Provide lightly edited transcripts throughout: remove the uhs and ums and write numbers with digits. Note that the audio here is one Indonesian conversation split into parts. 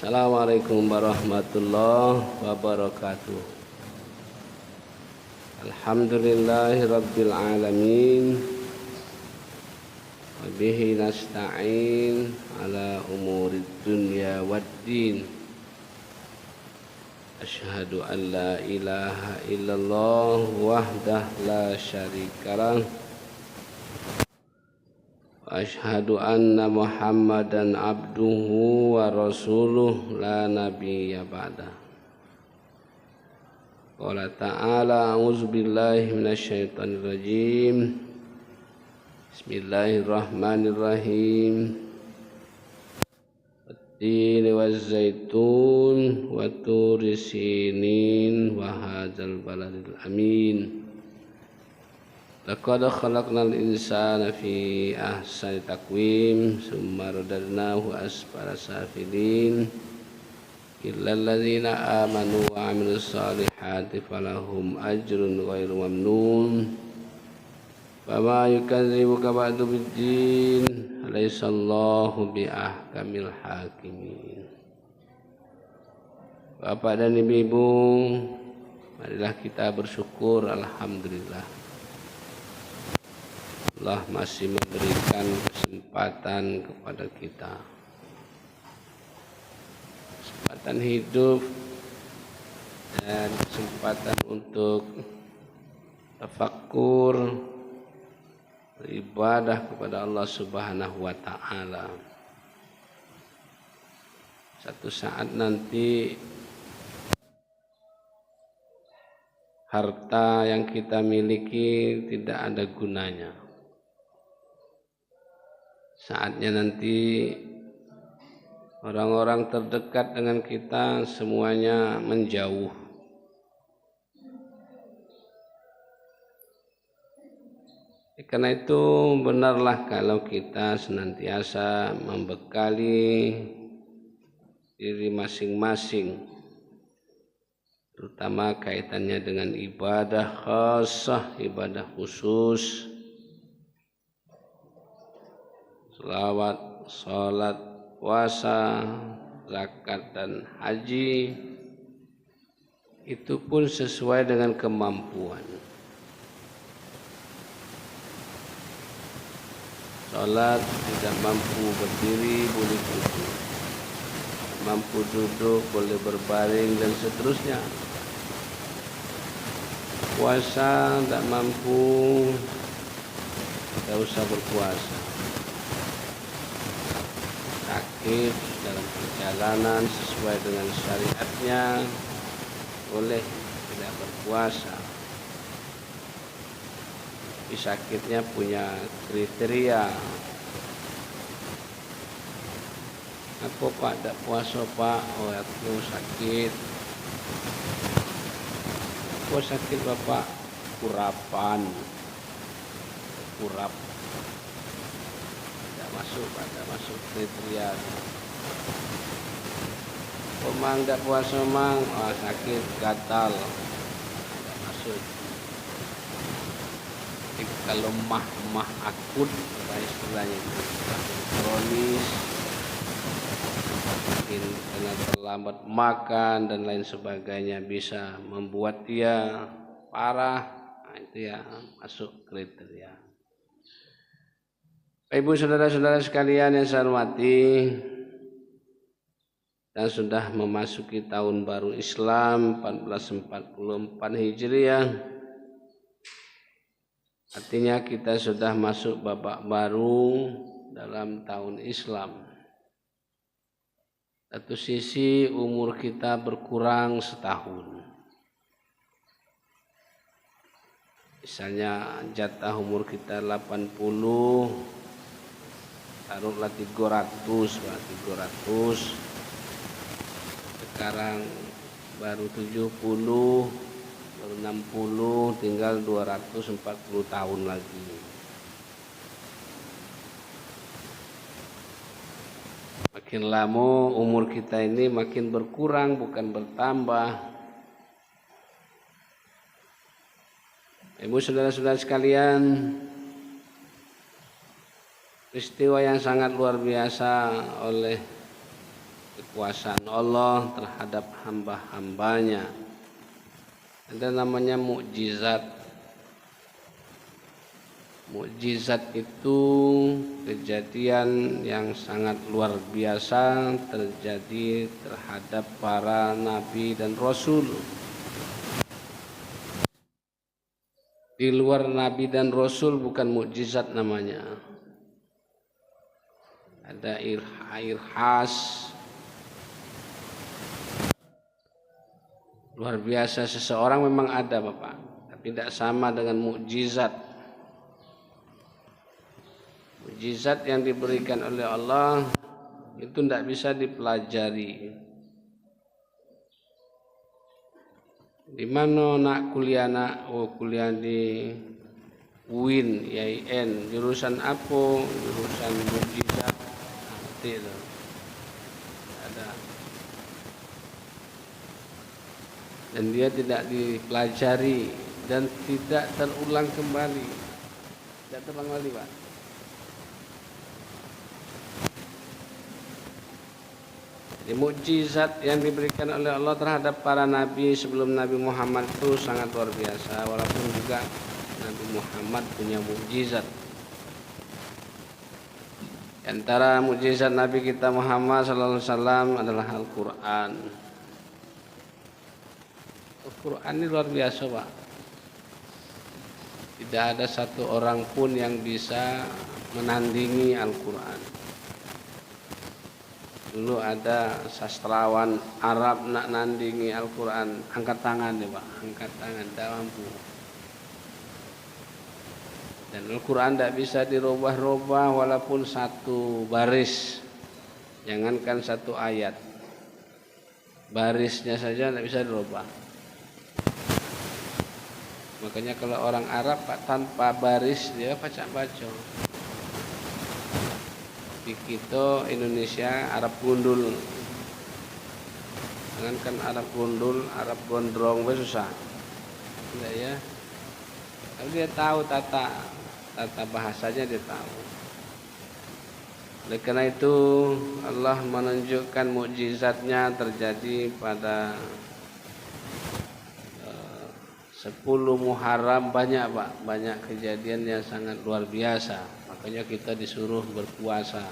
Assalamualaikum warahmatullahi wabarakatuh. Alhamdulillahi rabbil alamin. Wa bihi nasta'in ala umurid dunya waddin. Asyhadu an la ilaha illallah wahdah la syarikalah. Asyhadu anna Muhammadan abduhu wa rasuluh la nabiyya ba'dah. Qala ta'ala a'udzu billahi minasyaitonir rajim. Bismillahirrahmanirrahim. Wat-tini waz-zaitun wa turi sinin wa hadzal baladil amin. Laqad khalaqnal insana fi ahsani taqwim summa radadnahu asfala safilin illal ladzina amanu wa 'amilus solihati falahum ajrun ghairu mamnun. Fama yukadzibuka ba'du biddin alaihissallahu biahkamil hakimin. Bapak dan ibu-ibu, marilah kita bersyukur. Alhamdulillah, Allah masih memberikan kesempatan kepada kita, kesempatan hidup dan kesempatan untuk tafakkur, beribadah kepada Allah Subhanahu wa ta'ala. Satu saat nanti harta yang kita miliki tidak ada gunanya. Saatnya nanti orang-orang terdekat dengan kita semuanya menjauh. Karena itu benarlah kalau kita senantiasa membekali diri masing-masing, terutama kaitannya dengan ibadah khassah, ibadah khusus, selawat, sholat, puasa, zakat dan haji. Itu pun sesuai dengan kemampuan. Sholat tidak mampu berdiri boleh duduk, mampu duduk boleh berbaring dan seterusnya. Puasa tidak mampu, tidak usah berpuasa. Sakit dalam perjalanan sesuai dengan syariatnya boleh tidak berpuasa. Tapi sakitnya punya kriteria. Apa Pak tidak puasa Pak? Oh aku sakit. Apa sakit Bapak? Kurapan, kurap. Masuk pada masuk kriteria. Mang tidak puasa mang, oh, sakit gatal, tidak masuk. Jadi kalau mah akut, apa istilahnya itu, kronis, mungkin karena terlambat makan dan lain sebagainya bisa membuat dia parah, nah, itu ya masuk kriteria. Ibu saudara-saudara sekalian yang saya hormati, dan sudah memasuki tahun baru Islam 1444 Hijriah. Artinya kita sudah masuk babak baru dalam tahun Islam. Satu sisi umur kita berkurang setahun. Misalnya jatah umur kita 80, taruhlah 300, sekarang baru 70, baru 60, tinggal 240 tahun lagi. Makin lama umur kita ini makin berkurang, bukan bertambah. Ibu saudara-saudara sekalian, peristiwa yang sangat luar biasa oleh kekuasaan Allah terhadap hamba-hambanya. Ada namanya mukjizat. Mukjizat itu kejadian yang sangat luar biasa terjadi terhadap para nabi dan rasul. Di luar nabi dan rasul bukan mukjizat namanya. Ada air khas luar biasa seseorang memang ada Bapak, tapi tidak sama dengan mukjizat. Mukjizat yang diberikan oleh Allah itu tidak bisa dipelajari. Di mana nak kuliah kuliah di UIN, IAIN, jurusan apa? Jurusan mukjizat. Nanti itu ada. Dan dia tidak dipelajari dan tidak terulang kembali. Tidak terulang kembali, Pak. Jadi mukjizat yang diberikan oleh Allah terhadap para nabi sebelum Nabi Muhammad itu sangat luar biasa. Walaupun juga Nabi Muhammad punya mukjizat. Antara mukjizat Nabi kita Muhammad sallallahu alaihi wasallam adalah Al-Qur'an. Al-Quran ini luar biasa Pak. Tidak ada satu orang pun yang bisa menandingi Al-Quran. Dulu ada sastrawan Arab nak nandingi Al-Quran, angkat tangan ya Pak, angkat tangan, tidak mampu. Dan Al-Quran tidak bisa dirubah-rubah walaupun satu baris, jangankan satu ayat, barisnya saja tidak bisa dirubah. Makanya kalau orang Arab Pak, tanpa baris dia baca-baca. Di kita Indonesia Arab gundul. Jangankan Arab gundul, Arab gondrong susah. Tidak ya. Kalau dia tahu tata bahasanya dia tahu. Oleh karena itu Allah menunjukkan mukjizatnya terjadi pada 10 Muharram banyak Pak, banyak kejadian yang sangat luar biasa. Makanya kita disuruh berpuasa.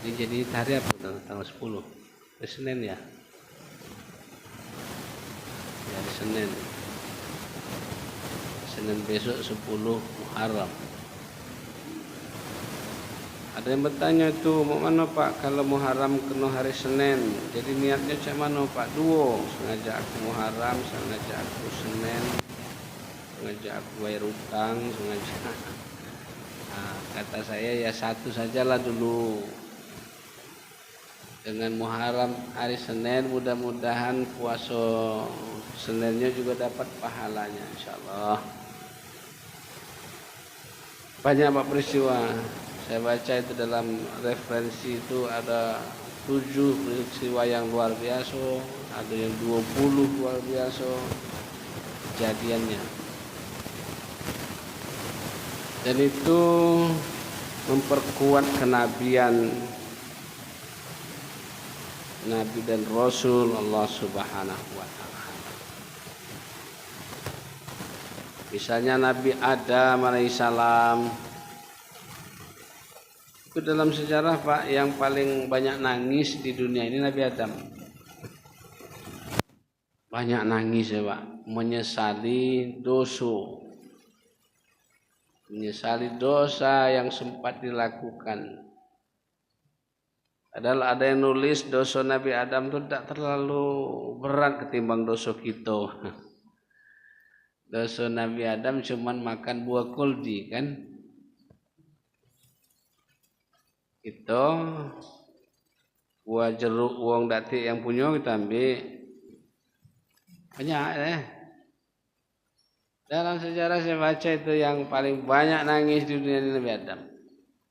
Ini jadi hari apa tanggal 10? Hari Senin ya? Hari Senin. Senin besok 10 Muharram. Ada yang bertanya itu, mau mana Pak kalau Muharram kena hari Senin? Jadi niatnya cak mana Pak? Dua, sengaja aku Muharram, sengaja aku Senin, sengaja aku bayar utang, sengaja. Nah, kata saya ya satu sajalah dulu. Dengan Muharram hari Senin, mudah-mudahan puasa Seninnya juga dapat pahalanya, insyaallah. Banyak Pak peristiwa. Saya baca itu dalam referensi itu ada 7 peristiwa yang luar biasa, ada yang 20 luar biasa kejadiannya. Dan itu memperkuat kenabian Nabi dan Rasul Allah Subhanahu wa taala. Misalnya Nabi Adam alaihissalam itu dalam sejarah Pak yang paling banyak nangis di dunia ini Nabi Adam. Banyak nangis ya Pak, menyesali dosa. Menyesali dosa yang sempat dilakukan. Padahal ada yang nulis dosa Nabi Adam itu tidak terlalu berat ketimbang dosa kita. Dosa Nabi Adam cuman makan buah kuldi kan. Itu buah jeruk uang datik yang punya kita ambil banyak Dalam sejarah saya baca itu yang paling banyak nangis di dunia ini Nabi Adam.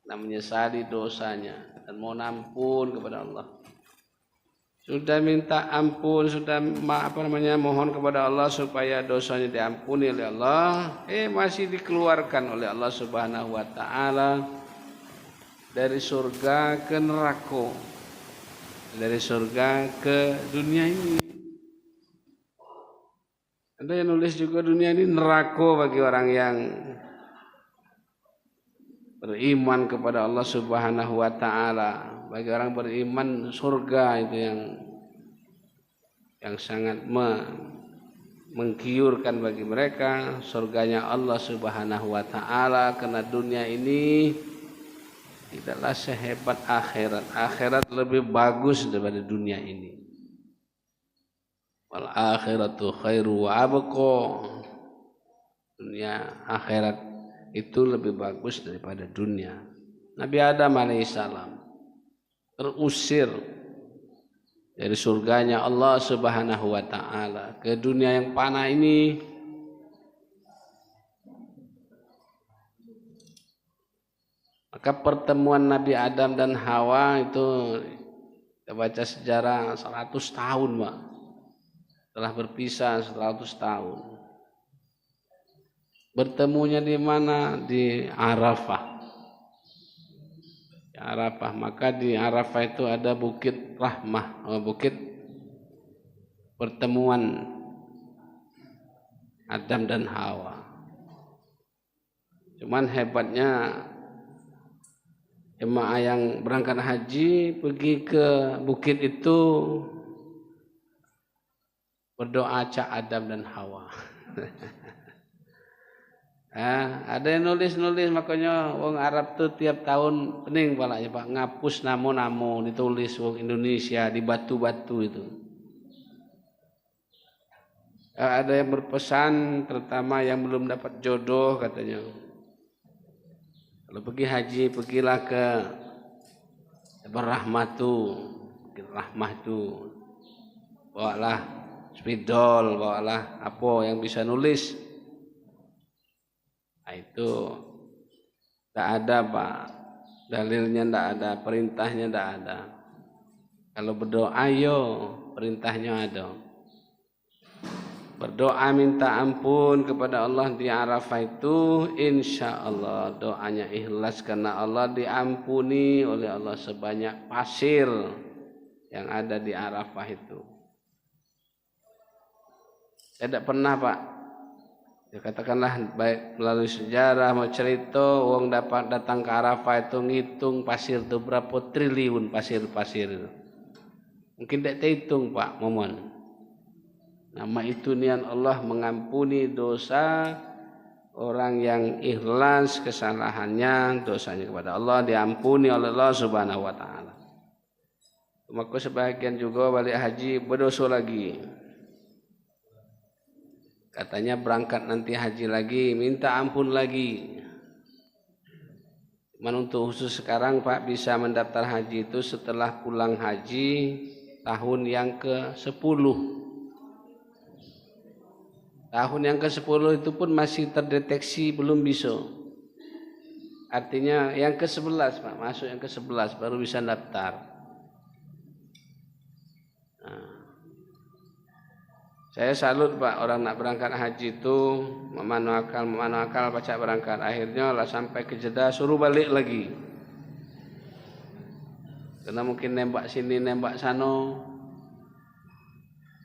Dan menyesali dosanya dan mohon ampun kepada Allah. Sudah minta ampun, sudah mohon kepada Allah supaya dosanya diampuni oleh Allah, masih dikeluarkan oleh Allah Subhanahu wa taala dari surga ke neraka. dari surga ke dunia ini. Ada yang nulis juga dunia ini neraka bagi orang yang beriman kepada Allah Subhanahu wa taala. Bagi orang beriman surga itu yang sangat menggiurkan bagi mereka, surganya Allah Subhanahu wa taala, karena dunia ini tidaklah sehebat akhirat. Akhirat lebih bagus daripada dunia ini. Wal akhiratu khairu wa abqa. Dunia akhirat itu lebih bagus daripada dunia. Nabi Adam alaihissalam terusir dari surganya Allah Subhanahu wa taala ke dunia yang panah ini. Maka pertemuan Nabi Adam dan Hawa itu, kita baca sejarah 100 tahun, Pak. Telah berpisah 100 tahun. Bertemunya di mana? Di Arafah. Di Arafah. Maka di Arafah itu ada Bukit Rahmah, bukit pertemuan Adam dan Hawa. Cuman hebatnya jemaah yang berangkat haji pergi ke bukit itu berdoa cak Adam dan Hawa. Ada yang nulis makanya wong Arab tuh tiap tahun pening palanya Pak, ngapus namo-namo ditulis wong Indonesia di batu-batu itu. Ada yang berpesan, terutama yang belum dapat jodoh katanya, kalau pergi haji pergilah ke Rahmatu, Rahmatu, bawalah spidol, bawalah apa yang bisa nulis. Nah, itu tidak ada Pak, dalilnya tidak ada, perintahnya tidak ada. Kalau berdoa yo perintahnya ada. Berdoa minta ampun kepada Allah di Arafah itu, insya Allah doanya ikhlas karena Allah diampuni oleh Allah sebanyak pasir yang ada di Arafah itu. Saya tidak pernah Pak, ya katakanlah baik melalui sejarah mau cerita, wong dapat datang ke Arafah itu ngitung pasir itu berapa triliun pasir-pasir itu. Mungkin tidak terhitung Pak Momon. Nama itu niat Allah mengampuni dosa orang yang ikhlas kesalahannya, dosanya kepada Allah diampuni oleh Allah Subhanahu wa taala. Maka sebagian juga balik haji berdosa lagi. Katanya berangkat nanti haji lagi, minta ampun lagi. Cuman untuk khusus sekarang Pak bisa mendaftar haji itu setelah pulang haji tahun yang ke-10. Tahun yang ke-10 itu pun masih terdeteksi belum bisa. Artinya yang ke-11 Pak, masuk yang ke-11 baru bisa daftar. Nah, saya salut Pak, orang nak berangkat haji itu memanuakal baca berangkat. Akhirnya lah sampai ke Jeddah suruh balik lagi. Karena mungkin nembak sini nembak sana.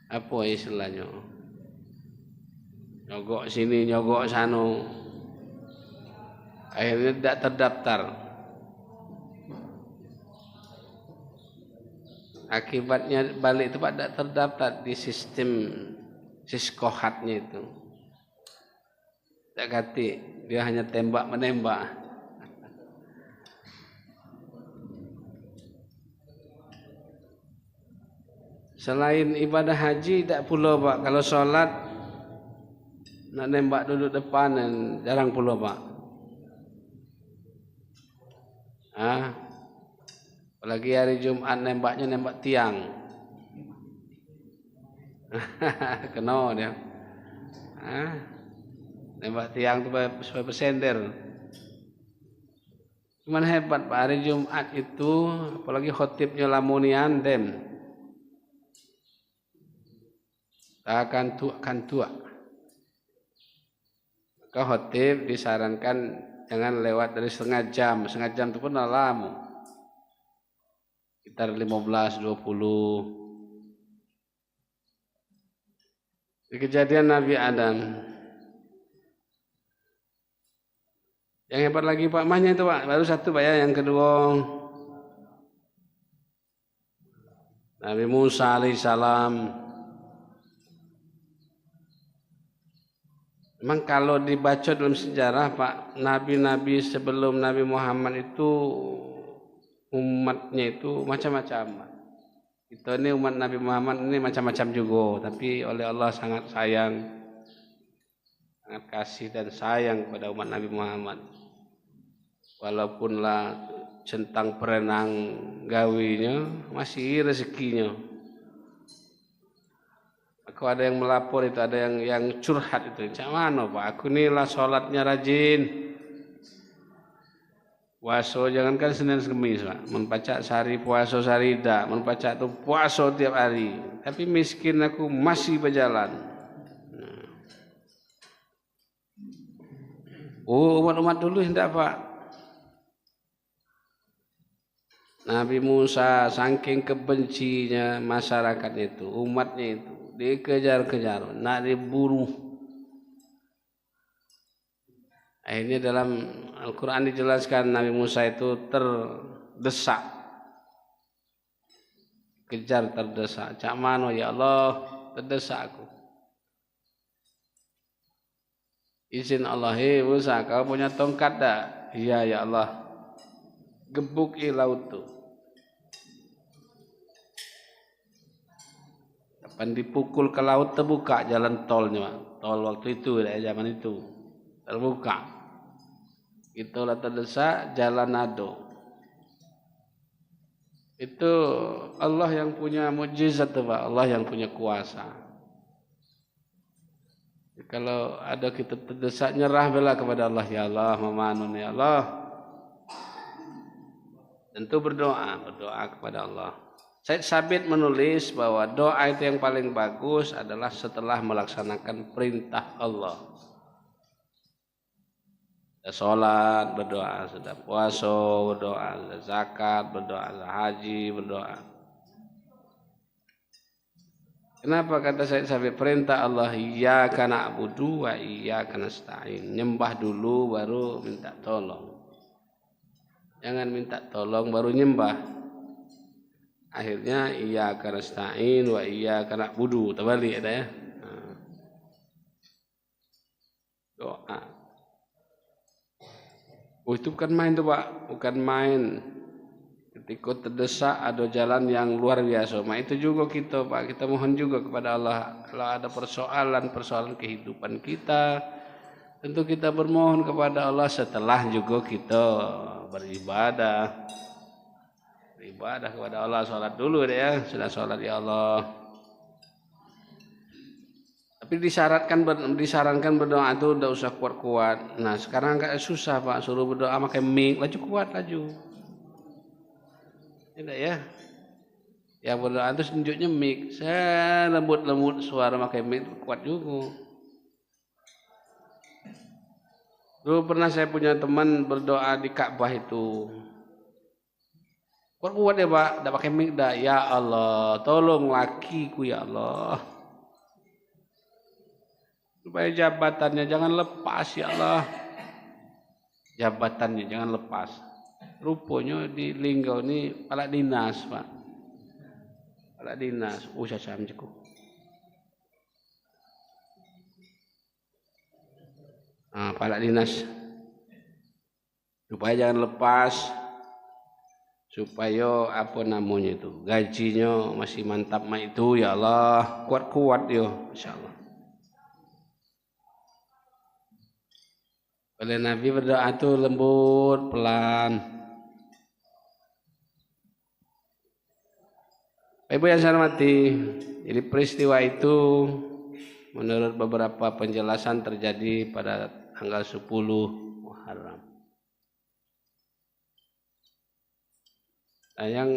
Apa istilahnya? Nyogok sini, nyogok sana. Akhirnya tidak terdaftar. Akibatnya balik itu Pak tidak terdaftar di sistem siskohatnya itu. Tidak ganti, dia hanya tembak menembak. Selain ibadah haji tidak pula Pak, kalau sholat nak nembak duduk depan dan jarang pula Pak. Apalagi hari Jumat nembaknya nembak tiang. Kena dia. Nembak tiang itu supaya bersender. Cuman hebat Pak, hari Jumat itu apalagi khotibnya lamunian dem. Akan tua. Maka khotib disarankan jangan lewat dari setengah jam itu pun lama. sekitar 15-20. Di kejadian Nabi Adam. Yang hebat lagi Pak, mahnya itu Pak, baru satu Pak ya, yang kedua Nabi Musa alaihissalam. Memang kalau dibaca dalam sejarah Pak, nabi-nabi sebelum Nabi Muhammad itu umatnya itu macam-macam. Kita ini umat Nabi Muhammad ini macam-macam juga, tapi oleh Allah sangat sayang, sangat kasih dan sayang kepada umat Nabi Muhammad. Walaupunlah centang perenang gawinya, masih rezekinya. Aku ada yang melapor itu, ada yang curhat itu. Macam mana Pak? Aku ini lah sholatnya rajin. Puasa jangankan Senin Kemis Pak. Menpacak sehari puasa sehari tidak. Menpacak itu puasa tiap hari. Tapi miskin aku masih berjalan. Oh umat-umat dulu tidak Pak. Nabi Musa saking kebencinya masyarakat itu, umatnya itu, dikejar-kejar, nak diburu. Akhirnya dalam Al-Quran dijelaskan Nabi Musa itu terdesak, kejar terdesak. Cak mano ya Allah, terdesak aku. Izin Allah, hei Musa, kau punya tongkat tak? Iya ya Allah. Gebuki laut tu. Kapan dipukul ke laut terbuka jalan tolnya, tol waktu itu zaman itu terbuka. Itulah terdesak jalan nado. Itu Allah yang punya mukjizat tu Pak, Allah yang punya kuasa. Kalau ada kita terdesak nyerah bela kepada Allah, ya Allah, memanun ya Allah. Tentu berdoa kepada Allah. Said Sabit menulis bahwa doa itu yang paling bagus adalah setelah melaksanakan perintah Allah. Sudah sholat berdoa, sudah puasa berdoa, sudah zakat berdoa, sudah haji berdoa. Kenapa kata Said Sabit perintah Allah iyyaka na'budu wa iyyaka nasta'in. Nyembah dulu baru minta tolong. Jangan minta tolong baru nyembah. Akhirnya iyyaka nasta'in wa iyyaka na'budu. Terbalik ada ya. Doa. Oh itu bukan main tuh Pak, bukan main. Ketika terdesak ada jalan yang luar biasa. Itu juga kita Pak, kita mohon juga kepada Allah. Kalau ada persoalan kehidupan kita, tentu kita bermohon kepada Allah setelah juga kita beribadah kepada Allah, sholat dulu deh ya, sudah sholat ya Allah. Tapi disarankan berdoa itu tidak usah kuat-kuat. Nah sekarang agak susah Pak, suruh berdoa pakai mic, laju kuat laju. Tidak ya? Yang berdoa itu tunjuknya mic, saya lembut suara pakai mic kuat juga. Dulu pernah saya punya teman berdoa di Ka'bah itu. Kuat ya Pak, tidak pakai mic dah. Ya Allah, tolong lakiku ya Allah. Supaya jabatannya jangan lepas ya Allah. Jabatannya jangan lepas. Rupanya di Linggau ini kepala dinas Pak. Kepala dinas, saya cukup. Kepala dinas supaya jangan lepas, supaya apa namanya itu gajinya masih mantap itu ya Allah, kuat yo insyaallah. Oleh Nabi berdoa itu lembut pelan. Ibu yang saya hormati, jadi peristiwa itu menurut beberapa penjelasan terjadi pada tanggal 10 Muharram. Nah, yang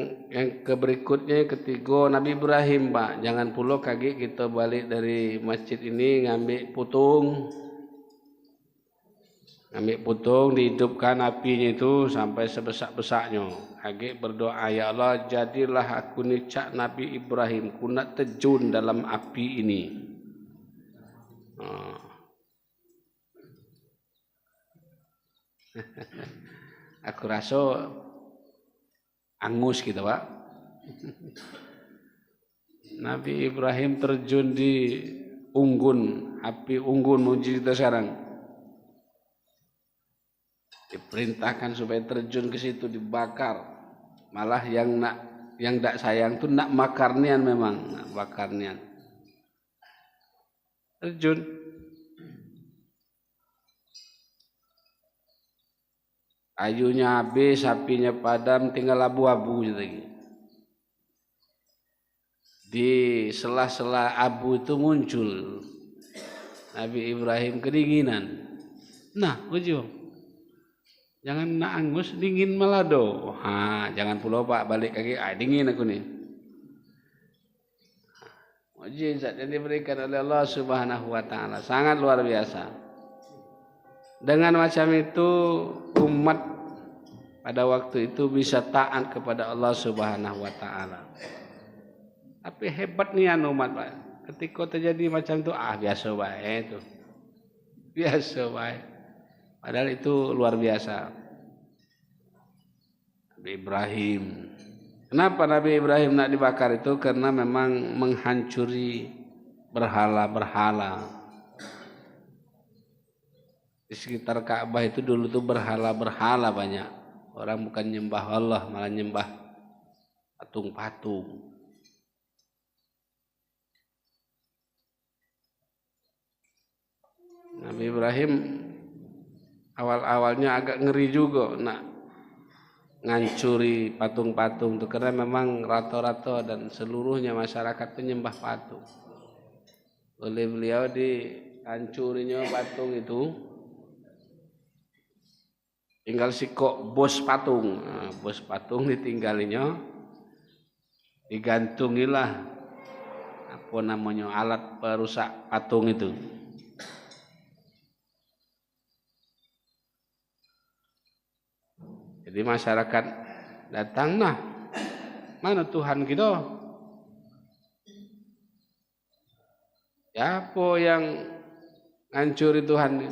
berikutnya ketiga Nabi Ibrahim Pak. Jangan pula kaget kita balik dari masjid ini ngambil putung. Ambil putung, dihidupkan apinya itu sampai sebesak-besaknya. Agak berdoa, ya Allah, jadilah aku ni cak Nabi Ibrahim, ku nak terjun dalam api ini. Aku rasa angus gitu, Pak. Nabi Ibrahim terjun di unggun, api unggun menuju kita sekarang. Diperintahkan supaya terjun ke situ dibakar. Malah yang tak sayang tuh nak makarnian memang, nak bakarnian. Terjun. Ayunya habis, apinya padam, tinggal abu-abu lagi. Di sela-sela abu itu muncul Nabi Ibrahim kedinginan. Nah, ujung. Jangan nak angus, dingin malado. Jangan pulau Pak, balik lagi. Dingin aku nih. Mujizat yang diberikan oleh Allah Subhanahu wa taala sangat luar biasa. Dengan macam itu umat pada waktu itu bisa taat kepada Allah Subhanahu wa taala. Tapi hebat nih umat, Pak. Ketika terjadi macam itu, biasa baik itu. Biasa baik. Padahal itu luar biasa. Nabi Ibrahim. Kenapa Nabi Ibrahim nak dibakar itu? Karena memang menghancuri berhala-berhala. Di sekitar Ka'bah itu dulu tuh berhala-berhala banyak. Orang bukan nyembah Allah, malah nyembah patung-patung. Nabi Ibrahim awal-awalnya agak ngeri juga nak ngancuri patung-patung itu karena memang rata-rata dan seluruhnya masyarakat penyembah patung. Oleh beliau dihancurinya patung itu tinggal sikok bos patung. Bos patung ditinggalinya, digantungilah apa namanya alat perusak patung itu. Jadi masyarakat datang, nah mana Tuhan kita? Siapa yang ngancuri Tuhan?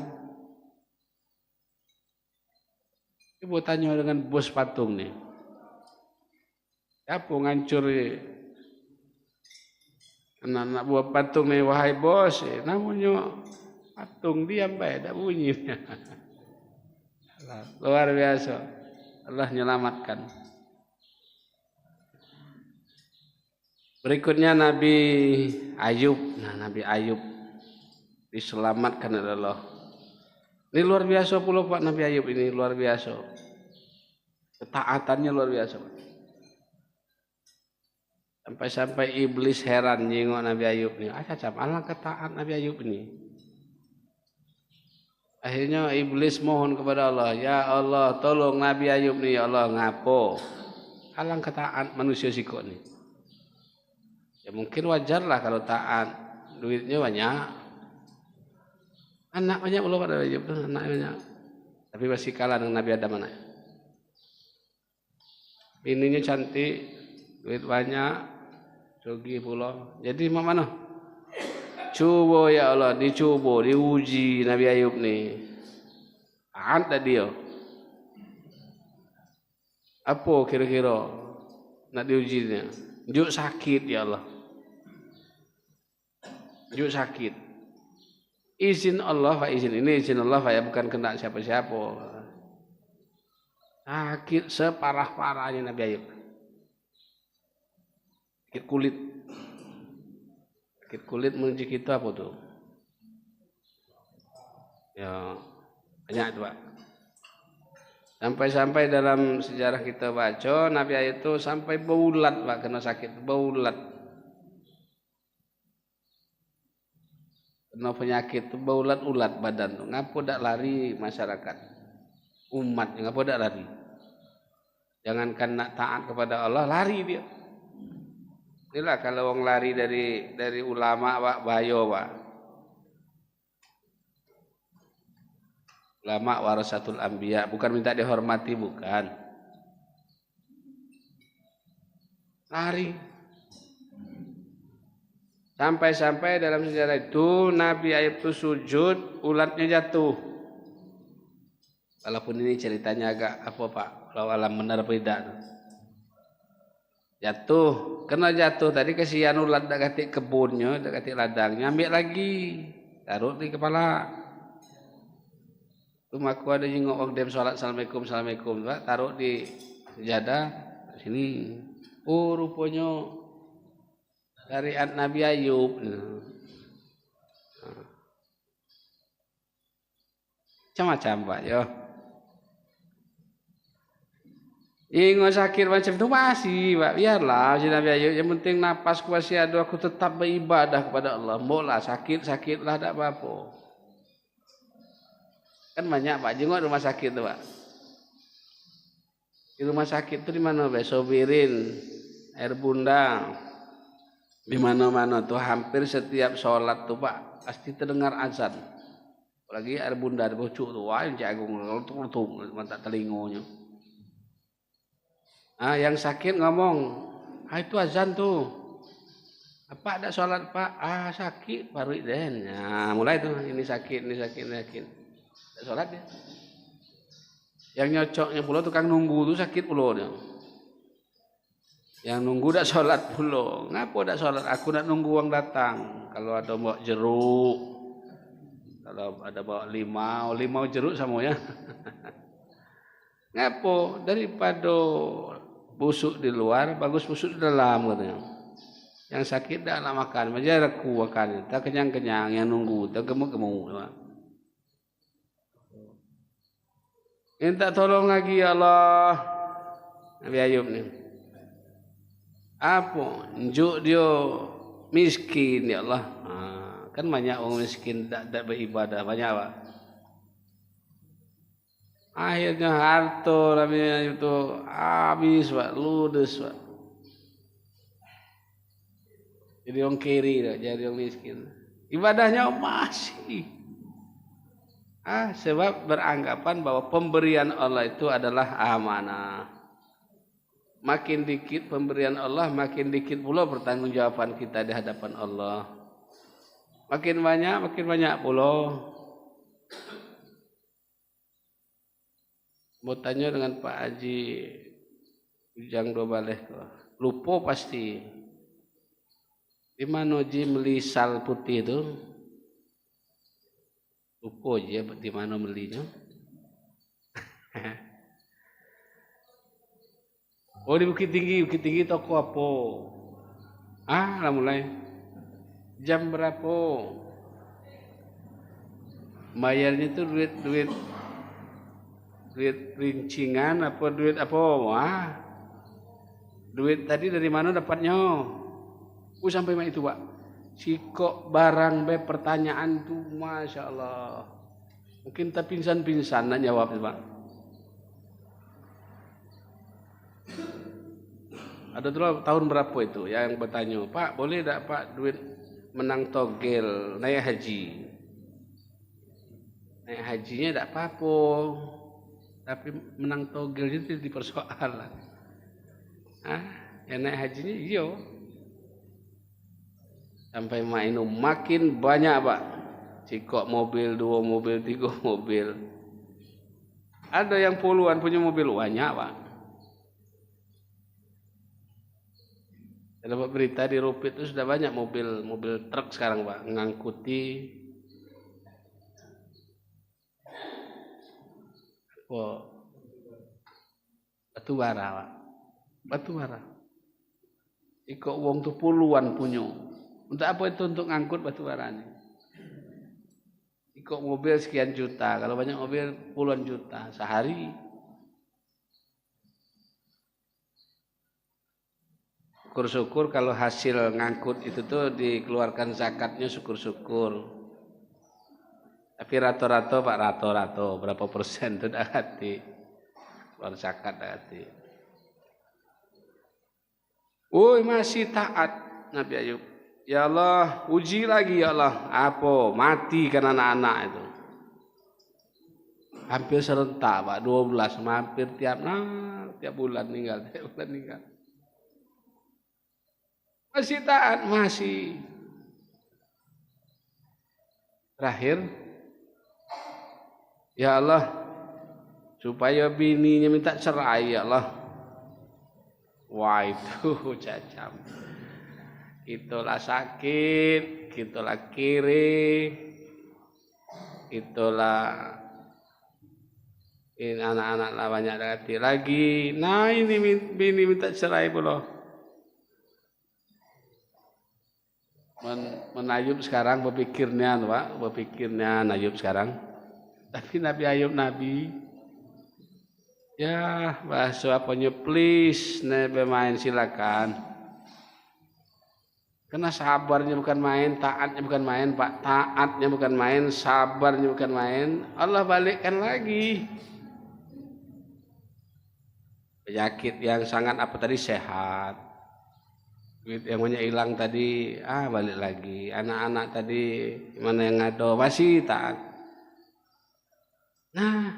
Ibu tanya dengan bos patung nih. Siapa ngancuri anak-anak buah patung nih, wahai bos? Namanya patung diam baik, tak bunyi. Luar biasa. Allah menyelamatkan. Berikutnya Nabi Ayub. Nabi Ayub diselamatkan oleh Allah. Ini luar biasa pula Pak, Nabi Ayub ini luar biasa. Ketaatannya luar biasa Pak. Sampai-sampai iblis heran nyengok Nabi Ayub ini. Allah ketaat Nabi Ayub ini. Akhirnya iblis mohon kepada Allah, ya Allah tolong Nabi Ayub ni, ya Allah ngapo? Alang ketaat manusia sikok ni. Ya mungkin wajarlah kalau taat, duitnya banyak, anak banyak belum pada Ayub, anak banyak. Tapi masih kalah dengan Nabi Adam anak. Bininya cantik, duit banyak, jogi pula. Jadi mau mana? Cuba ya Allah, dicuba, diuji Nabi Ayub ni. Ada dia. Apa kira-kira nak diujinya? Juk sakit ya Allah. Juk sakit. Izin Allah, Pak izin ini izin Allah, Pak ya bukan kena siapa-siapa. Sakit separah-parahnya Nabi Ayub. Sakit kulit. Sakit kulit menuju kita apa tuh? Ya banyak tuh Pak. Sampai-sampai dalam sejarah kita baca Nabi Ayub itu sampai baulat Pak, kena sakit baulat. Kena penyakit itu baulat-ulat badan tuh. Ngapo dak lari masyarakat umat, ngapo dak lari? Jangankan nak taat kepada Allah, lari dia. Inilah kalau orang lari dari ulama Pak, bahaya Pak. Ulama warasatul anbiya, bukan minta dihormati, bukan. Lari. Sampai-sampai dalam sejarah itu Nabi Ayub itu sujud, ulatnya jatuh. Walaupun ini ceritanya agak apa Pak, kalau alam benar beda. Jatuh, kena jatuh tadi kesian ulat dak katik kebunnya, dak katik ladangnya, ambil lagi, taruh di kepala. Rumahku ada jengok waktu sholat assalamualaikum assalamualaikum, Pak, taruh di sejadah sini. Oh rupanya dari Nabi Ayub. Macam-macam Pak ya. Ingat sakit macam itu masih Pak, biarlah si Nabi Ayub, yang penting napasku masih ada, aku tetap beribadah kepada Allah. Boleh sakit-sakitlah tak apa-apa. Kan banyak Pak, jengok rumah sakit tuh Pak. Di rumah sakit tuh di mana Pak? Sobirin, air bunda, di mana-mana tuh hampir setiap sholat tuh Pak pasti terdengar azan. Apalagi air bunda di bocuk tuh, wah yang jagung, lutung, mata telingonya. Ah, yang sakit ngomong, itu azan tuh. Apa ada sholat Pak? Sakit baru den. Nah, mulai tuh ini sakit. Sholat dia. Yang nyocoknya pula tukang nunggu tuh sakit pula dia. Yang nunggu dak sholat pula. Ngapa dak sholat? Aku nak nunggu uang datang. Kalau ada bawa jeruk, kalau ada bawa limau jeruk semuanya. Ngapa? Daripada busuk di luar, bagus busuk di dalam katanya. Yang sakit dak nak makan, majar aku makan. Tak kenyang-kenyang, yang nunggu, tak gemuk-gemuk. Minta tolong lagi ya Allah. Nabi Ayub ni. Apa? Njuk dia miskin ya Allah. Kan banyak orang miskin tak beribadah, banyak Pak. Akhirnya harta Nabi Ayub itu habis Pak, ludes Pak. Jadi orang kiri dah, jadi orang miskin. Ibadahnya masih. Sebab beranggapan bahwa pemberian Allah itu adalah amanah. Makin dikit pemberian Allah, makin dikit pula pertanggungjawaban kita di hadapan Allah. Makin banyak pula. Mau tanya dengan Pak Haji Ujang dua balik, lupa pasti. Di mana Ji beli sal putih itu? Lupa aja di mana belinya. Oh di Bukit Tinggi toko apa? Lah mulai. Jam berapa? Bayarnya itu duit rincingan apa duit apa? Duit tadi dari mana dapatnya? Sampai mana itu Pak? Sikok barang pertanyaan tuh Masya Allah. Mungkin tak pingsan nak jawab Pak. Ada tuh tahun berapa itu yang bertanya, Pak boleh tak Pak duit menang togel naik haji. Naik hajinya tak apa-apa, tapi menang togel itu dipersoalan. Yang naik hajinya iya. Sampai makin banyak Pak. Cikok mobil, 2 mobil, 3 mobil. Ada yang puluhan punya mobil banyak Pak. Saya dapat berita di Rupit itu sudah banyak mobil truk sekarang Pak, mengangkuti batu bara Pak. Batu bara. Cikok wong tuh puluhan punya. Untuk apa itu? Untuk ngangkut batu bara ini. Ikut mobil sekian juta, kalau banyak mobil puluhan juta sehari. Syukur-syukur kalau hasil ngangkut itu tuh dikeluarkan zakatnya, syukur-syukur. Tapi rato-rato Pak, rato-rato berapa persen itu dah hati. Keluar zakat dah hati. Masih taat Nabi Ayub. Ya Allah, uji lagi ya Allah. Apa? Mati kan anak-anak itu. hampir serentak Pak, 12 hampir tiap bulan meninggal, Masih taat, masih. Terakhir, ya Allah, supaya bininya minta cerai ya Allah. Wah itu cacam. Itulah sakit, itulah kiri, itulah ini anak-anak lah banyak lagi. Nah ini bini minta cerai pula. Menayub sekarang berpikirnya Ayub sekarang. Tapi Nabi Ayub ya bahasa apanya please Nabi main silakan. Karena sabarnya bukan main, taatnya bukan main Pak, taatnya bukan main, sabarnya bukan main. Allah balikkan lagi. Penyakit yang sangat sehat. Duit yang banyak hilang tadi, balik lagi. Anak-anak tadi mana yang ngado masih taat. Nah,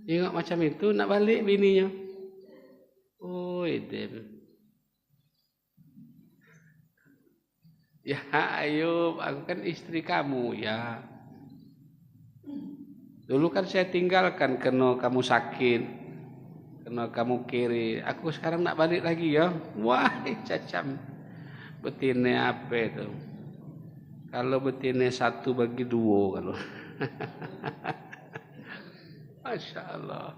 tengok macam itu nak balik bininya. Oh, Eden. Ya Ayub, aku kan istri kamu ya. Dulu kan saya tinggalkan karena kamu sakit, karena kamu kiri. Aku sekarang nak balik lagi ya. Wah, cacam. Betina apa itu? Kalau betina 1/2 kalau. Masya Allah.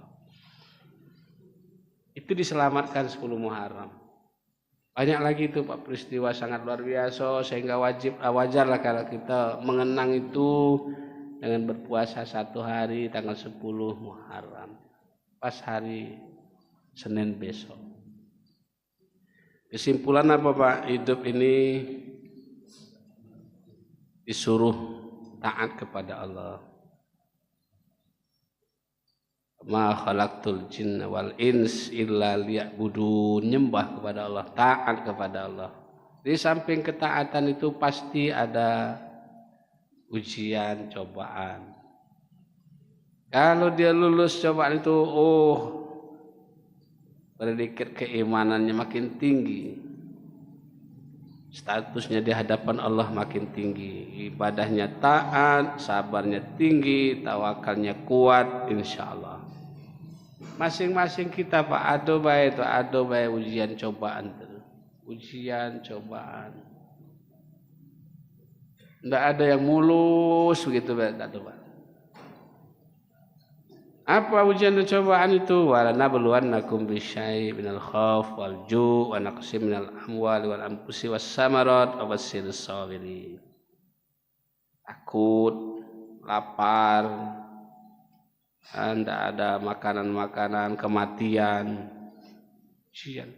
Itu diselamatkan 10 Muharram. Banyak lagi itu Pak peristiwa sangat luar biasa sehingga wajarlah kalau kita mengenang itu dengan berpuasa 1 hari tanggal 10 Muharram. Pas hari Senin besok. Kesimpulan apa Pak? Hidup ini disuruh taat kepada Allah. Ma khalaqtul jinna wal ins illa liya'budun, nyembah kepada Allah, taat kepada Allah. Di samping ketaatan itu pasti ada ujian, cobaan. Kalau dia lulus cobaan itu, predikat keimanannya makin tinggi. Statusnya di hadapan Allah makin tinggi. Ibadahnya taat, sabarnya tinggi, tawakalnya kuat, insyaallah. Masing-masing kita Pak ado bae ujian cobaan itu. Ujian cobaan. Tidak ada yang mulus begitu Pak. Apa ujian dan cobaan itu? Wala nabluwannakum bisyai' minal khauf wal ju' wa naqsim minal amwali wal anfusi was samarat wa basyirus sabirin. Takut, lapar, tidak ada makanan-makanan, kematian, ujian.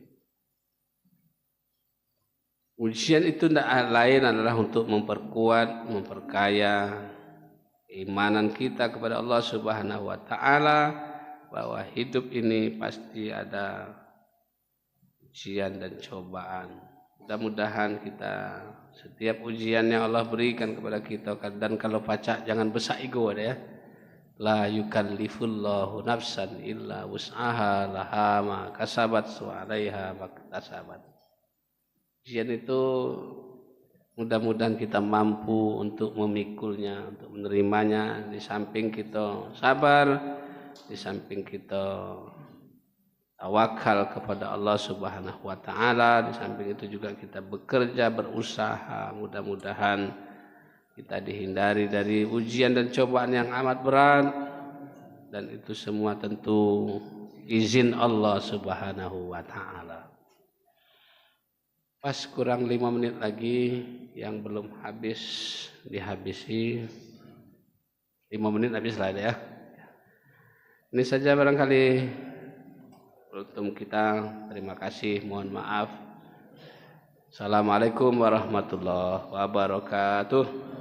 Ujian itu tidak lain adalah untuk memperkuat, memperkaya keimanan kita kepada Allah Subhanahu wa Ta'ala, bahwa hidup ini pasti ada ujian dan cobaan. Mudah-mudahan kita setiap ujian yang Allah berikan kepada kita, dan kalau pacak jangan besar ego ya. La yukallifullahu nafsan illa wus'aha laha ma kasabat wa 'alaiha ma kasabat. Ujian itu mudah-mudahan kita mampu untuk memikulnya, untuk menerimanya. Di samping kita sabar, di samping kita tawakal kepada Allah Subhanahu wa Ta'ala, di samping itu juga kita bekerja, berusaha. Mudah-mudahan kita dihindari dari ujian dan cobaan yang amat berat, dan itu semua tentu izin Allah Subhanahu wa Ta'ala. Pas kurang 5 menit lagi yang belum habis dihabisi. 5 menit habis lah ya. Ini saja barangkali untuk kita. Terima kasih, mohon maaf. Assalamualaikum warahmatullahi wabarakatuh.